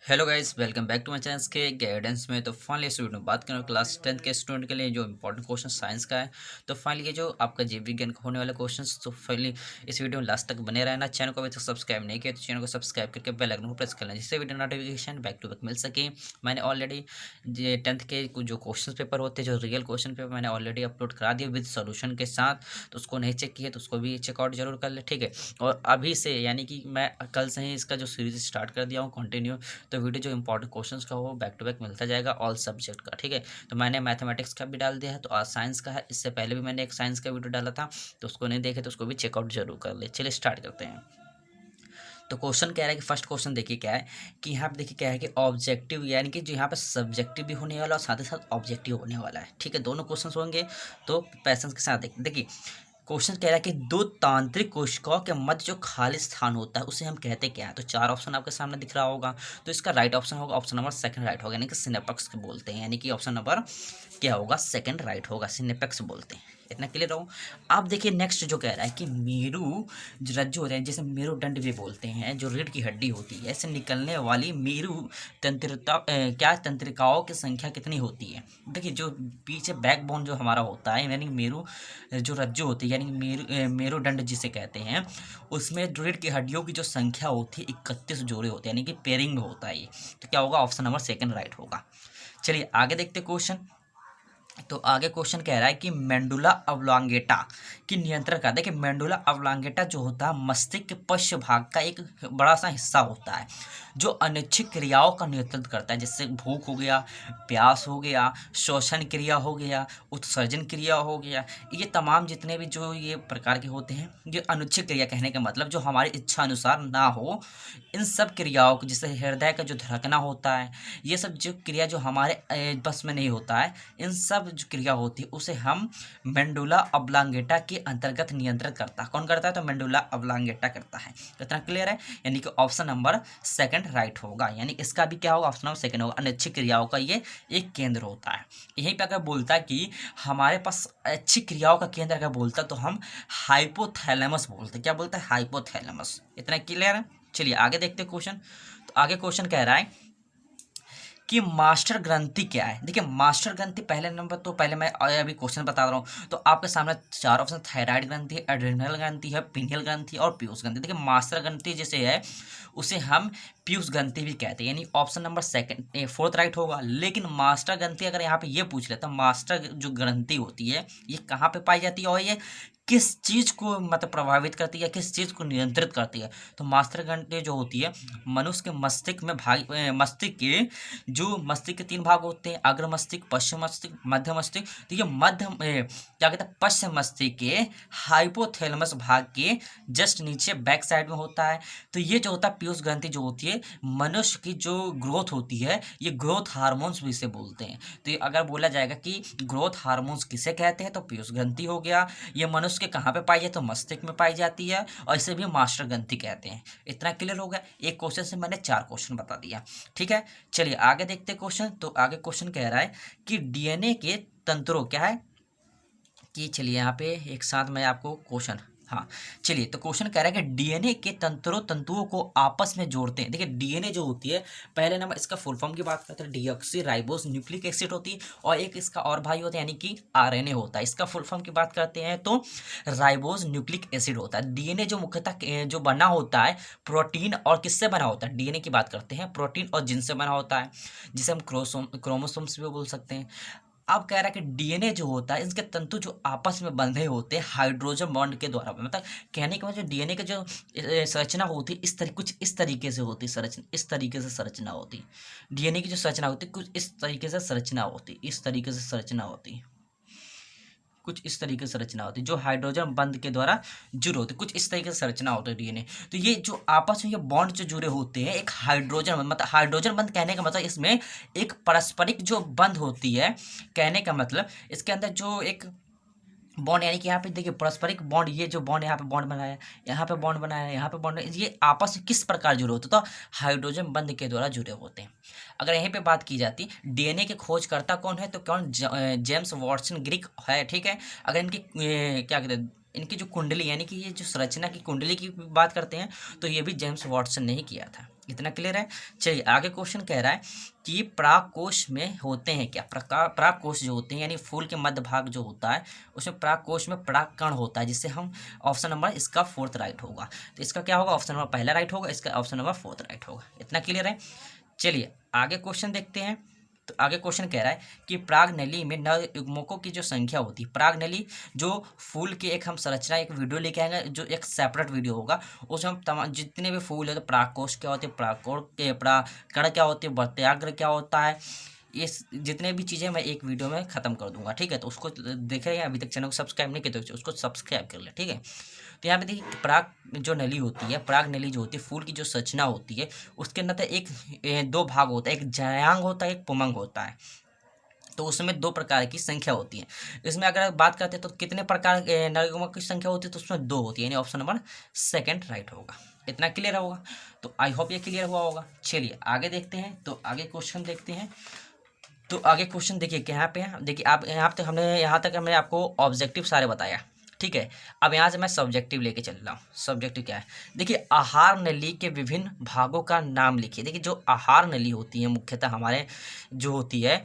Hello guys, welcome back to my channel के guidance में। तो फाइनली इस वीडियो में बात करें क्लास 10 के स्टूडेंट के लिए जो इंपॉर्टेंट क्वेश्चन साइंस का है। तो फाइनली ये जो आपका जीव विज्ञान का होने वाले क्वेश्चंस, तो फाइनली इस वीडियो में लास्ट तक बने रहना। चैनल को अभी तक सब्सक्राइब नहीं किया तो चैनल को सब्सक्राइब करके बेल आइकन को प्रेस कर लेना, जिससे video notification back to back मिल सके। मैंने ऑलरेडी ये 10th के कुछ जो क्वेश्चन पेपर होते हैं, जो रियल क्वेश्चन पेपर मैंने ऑलरेडी अपलोड करा दिया विद सोल्यूशन के साथ। तो उसको नहीं चेक किया तो उसको भी चेकआउट जरूर कर ले, ठीक है। और अभी से यानी कि मैं कल से ही इसका जो सीरीज स्टार्ट कर दिया हूँ कंटिन्यू। तो वीडियो जो इंपॉर्टेंट क्वेश्चंस का वो बैक टू बैक मिलता जाएगा ऑल सब्जेक्ट का, ठीक है। तो मैंने मैथमेटिक्स का भी डाल दिया है, तो आज साइंस का है। इससे पहले भी मैंने एक साइंस का वीडियो डाला था, तो उसको नहीं देखे तो उसको भी चेकआउट जरूर कर ले। चलिए स्टार्ट करते हैं। तो क्वेश्चन कह रहा है कि फर्स्ट क्वेश्चन देखिए क्या है कि यहाँ पे देखिए क्या है कि ऑब्जेक्टिव यानी कि जो यहाँ पे सब्जेक्टिव भी होने वाला और साथ ही साथ ऑब्जेक्टिव होने वाला है, ठीक है। दोनों क्वेश्चन होंगे, तो पैसेंस के साथ देखिए। क्वेश्चन कह रहा है कि दो तांत्रिक कोशिकाओं के मध्य जो खाली स्थान होता है उसे हम कहते क्या है। तो चार ऑप्शन आपके सामने दिख रहा होगा। तो इसका राइट ऑप्शन होगा ऑप्शन नंबर सेकंड राइट होगा, यानी कि सिनेप्स बोलते हैं। यानी कि ऑप्शन नंबर क्या होगा, सेकंड राइट होगा, सिनेप्स बोलते हैं। इतना क्लियर हो। अब देखिए नेक्स्ट जो कह रहा है कि मेरू जो रज्जु होते हैं, जैसे मेरुदंड भी बोलते हैं, जो रीढ़ की हड्डी होती है, ऐसे निकलने वाली मेरू क्या तंत्रिकाओं की संख्या कितनी होती है। देखिए जो पीछे बैकबोन जो हमारा होता है, यानी मेरू जो रज्जु होती है, यानी मेरुदंड जिसे कहते हैं, उसमें रीढ़ की हड्डियों की जो संख्या होती है 31 जोड़े होते हैं, यानी कि पेयरिंग होता है ये। तो क्या होगा, ऑप्शन नंबर सेकंड राइट होगा। चलिए आगे देखते क्वेश्चन। तो आगे क्वेश्चन कह रहा है कि मेंडुला ऑब्लांगेटा की नियंत्रण का। देखिए मेंडुला ऑब्लांगेटा जो होता है मस्तिष्क के पश्च भाग का एक बड़ा सा हिस्सा होता है, जो अनिच्छिक क्रियाओं का नेतृत्व करता है, जैसे भूख हो गया, प्यास हो गया, श्वसन क्रिया हो गया, उत्सर्जन क्रिया हो गया। ये तमाम जितने भी जो ये प्रकार के होते हैं, ये अनिच्छिक क्रिया कहने का मतलब जो हमारी इच्छा अनुसार ना हो, इन सब क्रियाओं को, जैसे हृदय का जो धड़कना होता है, ये सब जो क्रिया जो हमारे बस में नहीं होता है, इन सब जो क्रिया होती है उसे हम मेंडुला ऑब्लांगेटा के अंतर्गत नियंत्रित करता है। कौन करता है, तो मेंडुला ऑब्लांगेटा करता है। इतना क्लियर है, यानी कि ऑप्शन नंबर सेकंड राइट होगा। यानी इसका भी क्या होगा, ऑप्शन नंबर सेकंड होगा। अनिच्छिक क्रियाओं का ये एक केंद्र होता है। यहीं पे अगर बोलता है कि हमारे पास अच्छी क्रियाओं का केंद्र अगर बोलता है तो हम हाइपोथैलेमस बोलते हैं। क्या बोलते हैं, हाइपोथैलेमस। इतना क्लियर है। चलिए आगे देखते हैं क्वेश्चन। तो आगे क्वेश्चन कह रहा है कि मास्टर ग्रंथि क्या है। देखिए मास्टर ग्रंथि पहले नंबर, तो पहले मैं अभी क्वेश्चन बता रहा हूँ। तो आपके सामने चार ऑप्शन, थायराइड ग्रंथि है, एड्रिनल ग्रंथि है, पीनियल ग्रंथि और पीयूष ग्रंथि। देखिए मास्टर ग्रंथि जैसे है उसे हम पीयूष ग्रंथि भी कहते हैं, यानी option number second fourth right होगा। लेकिन मास्टर ग्रंथि अगर यहाँ पे ये पूछ लेता, मास्टर जो ग्रंथि होती है ये कहाँ पे पाई जाती है और ये किस चीज़ को मतलब प्रभावित करती है, किस चीज़ को नियंत्रित करती है। तो मास्टर ग्रंथि जो होती है मनुष्य के मस्तिष्क में मस्तिष्क के जो मस्तिष्क के तीन भाग होते हैं, अग्र मस्तिष्क, पश्चिम मस्तिष्क, मध्य मस्तिष्क। तो ये क्या कहते हैं, पश्चिम मस्तिष्क के हाइपोथैलेमस भाग के जस्ट नीचे बैक साइड में होता है। तो ये जो होता है पीयूष ग्रंथि जो होती है, मनुष्य की जो ग्रोथ होती है, ये ग्रोथ हार्मोन्स भी इसे बोलते हैं। तो ये अगर बोला जाएगा कि ग्रोथ हार्मोन्स किसे कहते हैं, तो पीयूष ग्रंथि हो गया। ये मनुष्य के कहाँ पे पाई जाती है, तो मस्तिष्क में पाई जाती है, और इसे भी मास्टर ग्रंथि कहते हैं। इतना क्लियर हो गया। एक क्वेश्चन से मैंने चार क्वेश्चन बता दिया, ठीक है। चलिए आगे देखते हैं क्वेश्चन। तो आगे क्वेश्चन कह रहा है कि डीएनए के तंत्रों क्या है कि, चलिए यहाँ पे एक साथ मैं आपको क्वेश्चन, हाँ चलिए। तो क्वेश्चन कह रहा है कि डीएनए के तंतुओं को आपस में जोड़ते हैं। देखिए डीएनए जो होती है, पहले नंबर इसका फुल फॉर्म की बात करते हैं, डीऑक्सी राइबोस न्यूक्लिक एसिड होती है, और एक इसका और भाई होता है यानी कि आरएनए होता है। इसका फुल फॉर्म की बात करते हैं तो राइबोस न्यूक्लिक एसिड होता है। डीएनए जो मुख्यतः जो बना होता है प्रोटीन और किससे बना होता है, डीएनए की बात करते हैं, प्रोटीन और जिनसे बना होता है, जिसे हम क्रोमोसोम्स भी बोल सकते हैं। अब कह रहा है कि डीएनए जो होता है इसके तंतु जो आपस में बंधे होते हैं हाइड्रोजन बॉन्ड के द्वारा, मतलब कहने का मतलब डीएनए का जो संरचना होती है कुछ इस तरीके से होती है, संरचना इस तरीके से संरचना होती है। डीएनए की जो संरचना होती है कुछ इस तरीके से संरचना होती है, इस तरीके से संरचना होती है, कुछ इस तरीके से रचना होती है, जो हाइड्रोजन बंध के द्वारा जुड़े होते हैं, कुछ इस तरीके से रचना होता है डीएनए। तो ये जो आपस में ये बॉन्ड जो जुड़े होते हैं एक हाइड्रोजन बंध, मतलब हाइड्रोजन बंध कहने का मतलब इसमें एक पारस्परिक जो बंध होती है, कहने का मतलब इसके अंदर जो एक बॉन्ड, यानी कि यहाँ पे देखिए पारस्परिक बॉन्ड, ये जो बॉन्ड यहाँ पे बॉन्ड बनाया, यहाँ पे बॉन्ड बनाया, यहाँ पे बॉन्ड, ये आपस में किस प्रकार जुड़े होते, तो हाइड्रोजन बंध के द्वारा जुड़े होते हैं। अगर यहीं पे बात की जाती डीएनए के खोजकर्ता कौन है, तो कौन जेम्स वाटसन ग्रिक है, ठीक है। अगर इनकी क्या कहते हैं इनकी जो कुंडली यानी कि ये जो संरचना की कुंडली की बात करते हैं तो ये भी जेम्स वाटसन ने ही किया था। इतना क्लियर है। चलिए आगे क्वेश्चन कह रहा है कि परागकोश में होते हैं क्या, परागकोश जो होते हैं यानी फूल के मध्य भाग जो होता है उसमें परागकोश में परागकण होता है, जिससे हम ऑप्शन नंबर इसका 4th राइट होगा। तो इसका क्या होगा, ऑप्शन नंबर पहला राइट होगा, इसका ऑप्शन नंबर 4th राइट होगा। इतना क्लियर है। चलिए आगे क्वेश्चन देखते हैं। तो आगे क्वेश्चन कह रहा है कि परागनली में नर युग्मकों की जो संख्या होती है, परागनली जो फूल की एक हम संरचना एक वीडियो लेके आएंगे जो एक सेपरेट वीडियो होगा, उसमें हम तमाम जितने भी फूल है तो परागकोश क्या होते हैं, परागकोश के परागकण क्या होते हैं, वर्त्याग्र क्या होता है, ये जितने भी चीज़ें मैं एक वीडियो में ख़त्म कर दूंगा। ठीक है, तो उसको देख रहे हैं, अभी तक चैनल को सब्सक्राइब नहीं किया तो उसको सब्सक्राइब कर ले। ठीक है, तो यहाँ पे देखिए पराग जो नली होती है, पराग नली जो होती है फूल की जो संरचना होती है उसके अंदर एक 2 भाग होता है, एक जयांग होता है, एक पुमंग होता है। तो उसमें 2 प्रकार की संख्या होती है। इसमें अगर बात करते हैं तो कितने प्रकार नरयुग्मक की संख्या होती है, तो उसमें 2 होती है, यानी ऑप्शन नंबर 2 राइट होगा। इतना क्लियर होगा। तो आई होप ये क्लियर हुआ होगा। चलिए आगे देखते हैं। तो आगे क्वेश्चन देखते हैं। तो आगे क्वेश्चन देखिए यहाँ पे, देखिए आप यहाँ तक हमने आपको ऑब्जेक्टिव सारे बताया। ठीक है, अब यहाँ से मैं सब्जेक्टिव लेके चल रहा हूँ। सब्जेक्टिव क्या है, देखिए आहार नली के विभिन्न भागों का नाम लिखिए। देखिए जो आहार नली होती है मुख्यतः हमारे जो होती है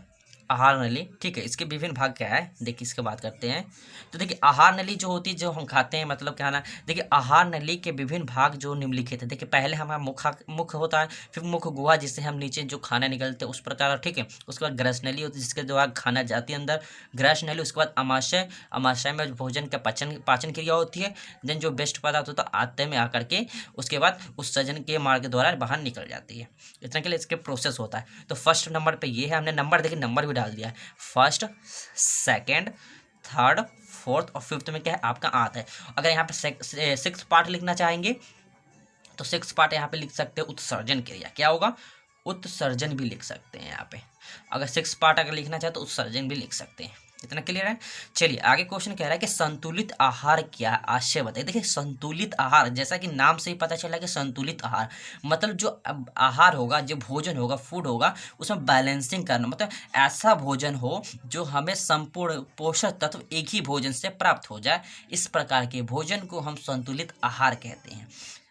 आहार नली, ठीक है, इसके विभिन्न भाग क्या है देखिए इसके बात करते हैं। तो देखिए आहार नली जो होती है जो हम खाते हैं, मतलब क्या ना, देखिए आहार नली के विभिन्न भाग जो निम्नलिखित है। देखिए पहले हमारा मुख होता है, फिर मुख गुहा जिससे हम नीचे जो खाना निकलते हैं उस प्रकार, ठीक है। उसके बाद ग्रस नली होती है जिसके द्वारा खाना जाती है अंदर, ग्रस नली। उसके बाद अमाशय में भोजन का पाचन क्रिया होती है। देन जो बेस्ट पदार्थ होता है आते में आकर के उसके बाद उत्सर्जन के मार्ग द्वारा बाहर निकल जाती है। इतना के लिए इसके प्रोसेस होता है। तो फर्स्ट नंबर पे ये है, हमने नंबर देखिए नंबर भी डाल दिया है। फर्स्ट, सेकंड, थर्ड, 4th और 5th में क्या है आपका आता है। अगर यहाँ पे 6th पार्ट लिखना चाहेंगे तो 6th पार्ट यहाँ पे लिख सकते हैं उत्सर्जन क्रिया। क्या होगा, उत्सर्जन भी लिख सकते हैं यहाँ पे। अगर 6th पार्ट अगर लिखना चाहे तो उत्सर्जन भी लिख सकते हैं। इतना क्लियर है। चलिए आगे क्वेश्चन कह रहा है कि संतुलित आहार क्या, आशय बताइए। देखिए संतुलित आहार जैसा कि नाम से ही पता चला कि संतुलित आहार मतलब जो आहार होगा, जो भोजन होगा, फूड होगा, उसमें बैलेंसिंग करना, मतलब ऐसा भोजन हो जो हमें संपूर्ण पोषक तत्व एक ही भोजन से प्राप्त हो जाए। इस प्रकार के भोजन को हम संतुलित आहार कहते हैं।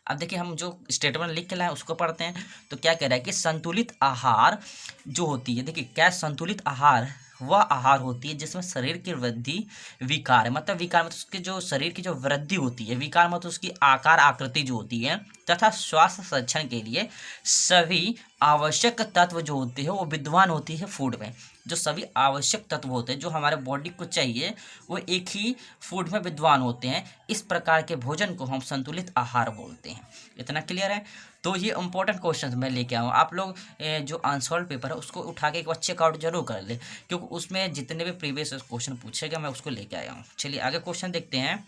अब देखिए हम जो स्टेटमेंट लिख के लाए उसको पढ़ते हैं। तो क्या कह रहा है कि संतुलित आहार जो होती है, देखिए क्या संतुलित आहार वह आहार होती है जिसमें शरीर की वृद्धि, विकार मतलब उसके जो शरीर की जो वृद्धि होती है, विकार मतलब उसकी आकार आकृति जो होती है, तथा स्वास्थ्य संरक्षण के लिए सभी आवश्यक तत्व जो होते हैं वो विद्वान होती है फूड में। जो सभी आवश्यक तत्व होते हैं जो हमारे बॉडी को चाहिए वो एक ही फूड में विद्वान होते हैं। इस प्रकार के भोजन को हम संतुलित आहार बोलते हैं। इतना क्लियर है। तो ये इंपॉर्टेंट क्वेश्चन मैं लेके आऊँ, आप लोग जो अनसॉल्व पेपर है उसको उठा के एक बार चेकआउट जरूर कर ले, क्योंकि उसमें जितने भी प्रीवियस क्वेश्चन पूछेगा मैं उसको लेके आया हूँ। चलिए आगे क्वेश्चन देखते हैं।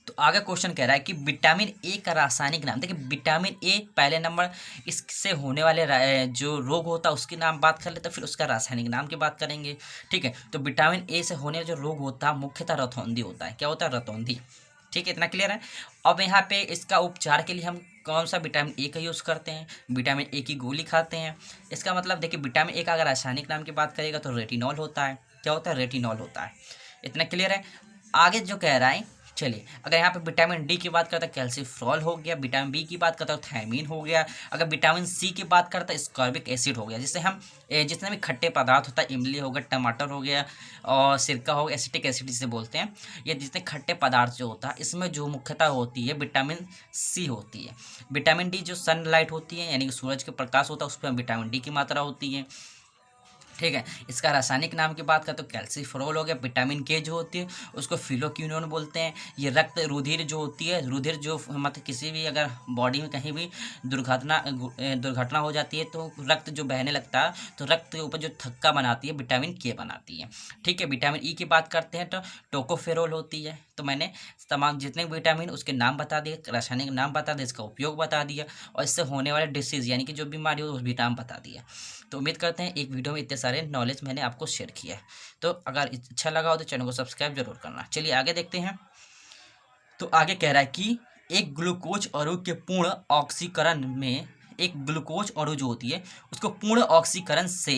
तो आगे क्वेश्चन कह रहा है कि विटामिन ए का रासायनिक नाम। देखिए विटामिन ए पहले नंबर, इससे होने वाले जो रोग होता है उसके नाम बात कर लेते, फिर उसका रासायनिक नाम की बात करेंगे। ठीक है, तो विटामिन ए से होने जो रोग होता है मुख्यतः रतौंधी होता है। क्या होता है, रतौंधी। ठीक है, इतना क्लियर है। अब यहाँ पे इसका उपचार के लिए हम कौन सा विटामिन ए का यूज़ करते हैं, विटामिन ए की गोली खाते हैं। इसका मतलब देखिए विटामिन ए का अगर रासायनिक नाम की बात करेगा तो रेटिनॉल होता है। क्या होता है, रेटिनॉल होता है। इतना क्लियर है। आगे जो कह रहा है, चलिए अगर यहाँ पे विटामिन डी की बात करता है कैल्सीफ्रॉल हो गया, विटामिन बी की बात करता है थायमीन हो गया, अगर विटामिन सी की बात करता है स्कॉर्बिक एसिड हो गया। जिससे हम जितने भी खट्टे पदार्थ होता है, इमली हो गया, टमाटर हो गया और सिरका हो गया, एसिटिक एसिड जिसे बोलते हैं, ये जितने खट्टे पदार्थ जो होता है इसमें जो मुख्यतः होती है विटामिन सी होती है। विटामिन डी जो सनलाइट होती है यानी कि सूरज के प्रकाश होता है उसमें विटामिन डी की मात्रा होती है। ठीक है, इसका रासायनिक नाम की बात करें तो कैल्सीफ्रोल हो गया। विटामिन के जो होती है उसको फिलोक्विनोन बोलते हैं। ये रक्त रुधिर जो होती है, रुधिर जो मतलब किसी भी अगर बॉडी में कहीं भी दुर्घटना हो जाती है तो रक्त जो बहने लगता है तो रक्त के ऊपर जो थक्का बनाती है विटामिन के बनाती है। ठीक है, विटामिन ई की बात करते हैं तो टोकोफेरोल होती है। तो मैंने तमाम जितने विटामिन उसके नाम बता दिए, रासायनिक नाम बता दिए, इसका उपयोग बता दिया और इससे होने वाले डिसीज़ यानी कि जो बीमारी हो उस भी नाम बता दिया। तो उम्मीद करते हैं एक वीडियो में इतने सारे नॉलेज मैंने आपको शेयर किया है। तो अगर अच्छा लगा हो तो चैनल को सब्सक्राइब जरूर करना। चलिए आगे देखते हैं। तो आगे कह रहा है कि एक ग्लूकोज अणु के पूर्ण ऑक्सीकरण में, एक ग्लूकोज अणु जो होती है उसको पूर्ण ऑक्सीकरण से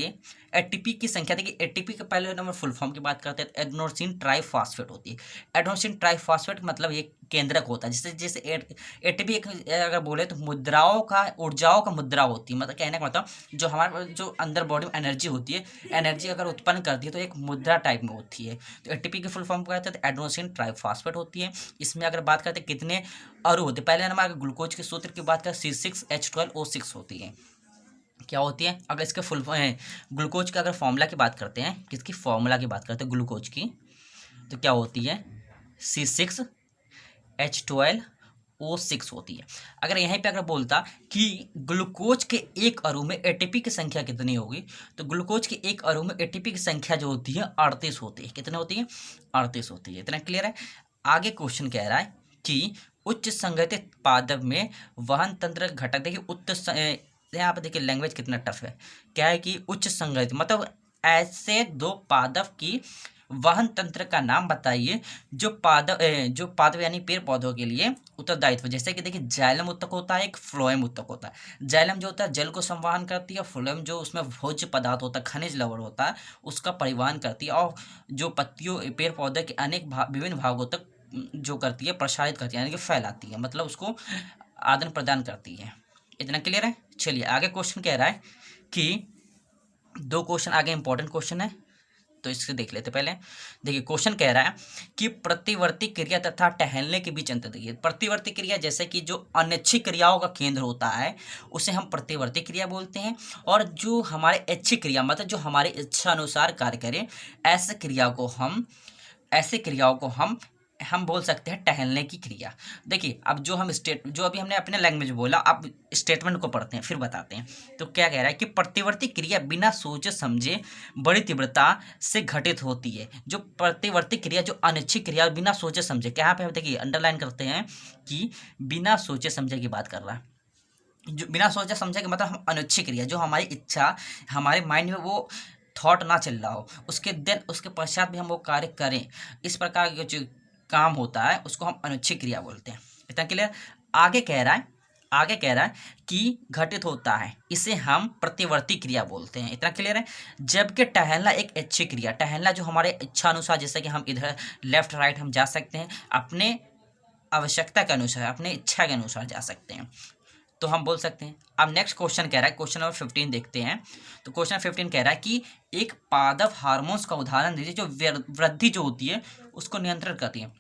एटीपी की संख्या, देखिए एटीपी के पहले नंबर फुल फॉर्म की बात करते हैं तो एडेनोसिन ट्राइफॉस्फेट होती है। एडेनोसिन ट्राइफॉस्फेट मतलब ये केंद्रक होता है, जिससे जैसे एटीपी एक अगर बोले तो मुद्राओं का, ऊर्जाओं का मुद्रा होती है, मतलब कहने का मतलब जो हमारे जो अंदर बॉडी में एनर्जी होती है, एनर्जी अगर उत्पन्न करती है तो एक मुद्रा टाइप में होती है। तो एटीपी की फुल फॉर्म कहते हैं तो एडेनोसिन ट्राइफॉस्फेट होती है। इसमें अगर बात करते हैं कितने अणु होते हैं, पहले नंबर अगर ग्लूकोज के सूत्र की बात करें C6H12O6 होती है। क्या होती है, अगर इसके फुल ग्लूकोज का अगर फॉर्मूला की बात करते हैं, किसकी फॉर्मूला की बात करते हैं ग्लूकोज की, तो क्या होती है C6H12O6 होती है। अगर यहीं पे अगर बोलता कि ग्लूकोज के एक अणु में एटीपी की संख्या कितनी होगी, तो ग्लूकोज के एक अणु में एटीपी की संख्या जो होती है 38 होती है। कितनी होती है? 38 होती है। इतना क्लियर है। आगे क्वेश्चन कह रहा है कि उच्च संगठित पादप में वहन तंत्र घटक, देखिए यहाँ पर देखिए लैंग्वेज कितना टफ है। क्या है कि उच्च संगठित मतलब ऐसे दो पादप की वहन तंत्र का नाम बताइए जो पादप यानी पेड़ पौधों के लिए उत्तरदायित्व, जैसे कि देखिए जाइलम उत्तक होता है, एक फ्लोएम उत्तक होता है। जाइलम जो होता है जल को संवहन करती है, फ्लोएम जो उसमें भोज्य पदार्थ होता है, खनिज लवण होता है, उसका परिवहन करती है, और जो पत्तियों पेड़ पौधे के अनेक विभिन्न भागों तक जो करती है प्रसारित करती है, यानी कि फैलाती है, मतलब उसको आदान प्रदान करती है। इतना क्लियर है। चलिए आगे क्वेश्चन कह रहा है कि दो क्वेश्चन आगे इंपॉर्टेंट क्वेश्चन है, तो इससे देख लेते पहले। देखिए क्वेश्चन कह रहा है कि प्रतिवर्ती क्रिया तथा टहलने के बीच अंतर। देखिए प्रतिवर्ती क्रिया जैसे कि जो अनैच्छिक क्रियाओं का केंद्र होता है उसे हम प्रतिवर्ती क्रिया बोलते हैं, और जो हमारे ऐच्छिक क्रिया मतलब जो हमारी इच्छा अनुसार कार्य करें, ऐसे क्रियाओं को हम बोल सकते हैं टहलने की क्रिया। देखिए अब जो अभी हमने अपने लैंग्वेज बोला, अब स्टेटमेंट को पढ़ते हैं फिर बताते हैं। तो क्या कह रहा है कि प्रतिवर्ती क्रिया बिना सोचे समझे बड़ी तीव्रता से घटित होती है। जो प्रतिवर्ती क्रिया जो अनिच्छिक क्रिया बिना सोचे समझे, क्या पे देखिए अंडरलाइन करते हैं कि बिना सोचे समझे की बात कर रहा है। जो बिना सोचे समझे के मतलब हम अनिच्छिक क्रिया, जो हमारी इच्छा हमारे माइंड में वो थॉट ना चल रहा हो, उसके पश्चात भी हम वो कार्य करें, इस प्रकार के जो काम होता है उसको हम अनिच्छिक क्रिया बोलते हैं। इतना क्लियर। आगे कह रहा है कि घटित होता है, इसे हम प्रतिवर्ती क्रिया बोलते हैं। इतना क्लियर है। जबकि टहलना एक ऐच्छिक क्रिया, टहलना जो हमारे इच्छा अनुसार, जैसे कि हम इधर लेफ्ट राइट हम जा सकते हैं, अपने आवश्यकता के अनुसार, अपने इच्छा के अनुसार जा सकते हैं, तो हम बोल सकते हैं। अब नेक्स्ट क्वेश्चन कह रहा है, क्वेश्चन नंबर 15 देखते हैं। तो क्वेश्चन 15 कह रहा है कि एक पादप हार्मोन्स का उदाहरण दीजिए जो वृद्धि जो होती है उसको नियंत्रित करती है।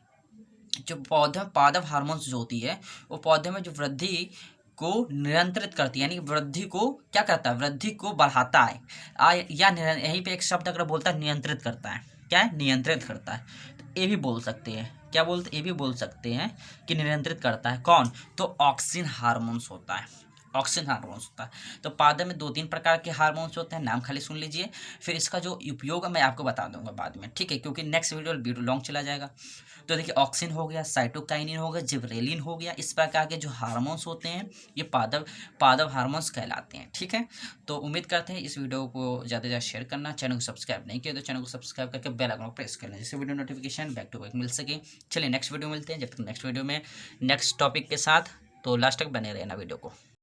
जो पादप हार्मोन्स जो होती है वो पौधे में जो वृद्धि को नियंत्रित करती है, यानी वृद्धि को क्या करता है, वृद्धि को बढ़ाता है, यहीं पे एक शब्द अगर बोलता है नियंत्रित करता है, क्या है, नियंत्रित करता है। तो ये भी बोल सकते हैं, क्या बोलते, ये भी बोल सकते हैं कि नियंत्रित करता है कौन, तो ऑक्सिन हार्मोन्स होता है, ऑक्सिन हार्मोन्स होता है। तो पादप में 2-3 प्रकार के हार्मोन्स होते हैं, नाम खाली सुन लीजिए, फिर इसका जो उपयोग मैं आपको बता दूंगा बाद में, ठीक है, क्योंकि नेक्स्ट वीडियो लॉन्ग चला जाएगा। तो देखिए ऑक्सिन हो गया, साइटोकाइनिन हो गया, जिबरेलिन हो गया, इस प्रकार के जो हार्मोन्स होते हैं ये पादप हार्मोन्स कहलाते हैं। ठीक है, तो उम्मीद करते हैं इस वीडियो को ज़्यादा से ज़्यादा शेयर करना। चैनल को सब्सक्राइब नहीं किया तो चैनल को सब्सक्राइब करके बेल आइकन को प्रेस करना, जिससे video notification back to back मिल सके। चलिए नेक्स्ट वीडियो मिलते हैं, जब तक नेक्स्ट वीडियो में नेक्स्ट टॉपिक के साथ, तो लास्ट तक बने रहना वीडियो को।